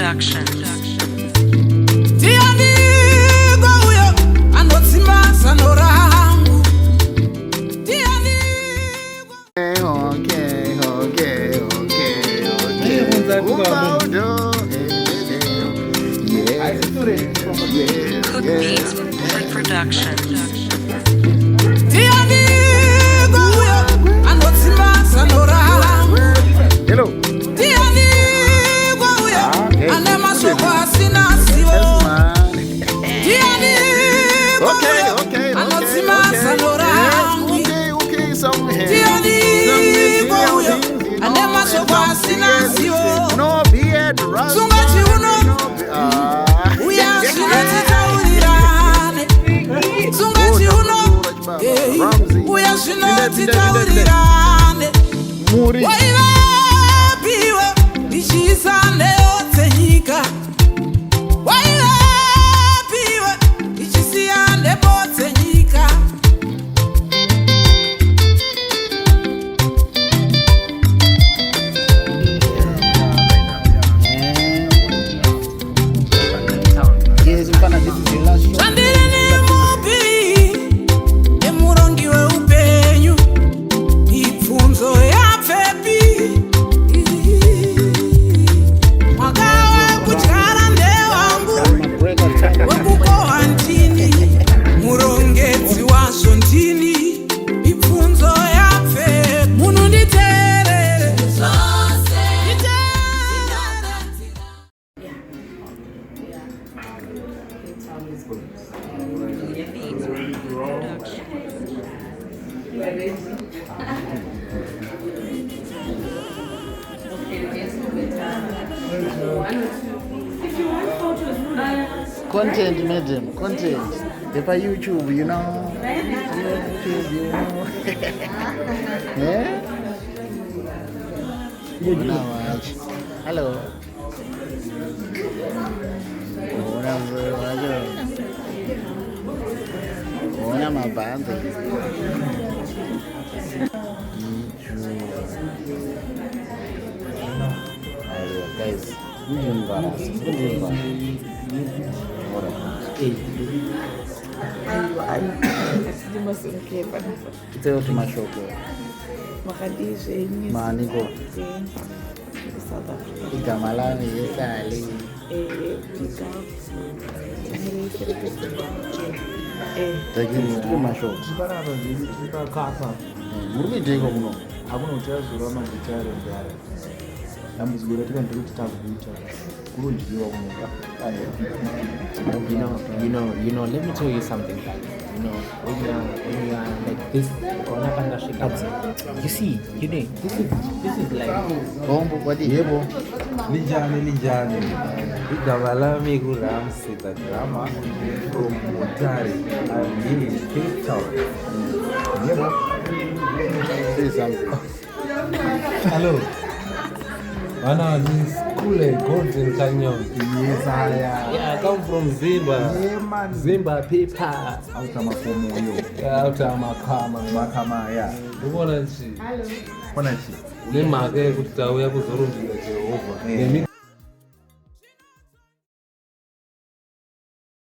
Production. Cook Beats Production. Hello. No beard, Content, madam, content. If I YouTube, you know. YouTube, you know. Yeah? Hello. My band. Guys, it's my show. Manigo. Ikamalani, Sally. Taking my show. Movie take of no. I want to tell you, I'm not retired. I'm just going to talk to each other. You know, let me tell you something, guys. You know, when you are like this, you see, you know, this is like Lijani. Igamalami Guram the drama from Mutari and he Cape Town. Say something. Hello. Ana this school Golden Canyon. Yes, I come from Zimba. Zimba people. Out of my phone. Out of Makama, yeah. Hello. Ni mage kutawea kuzuru Jehova.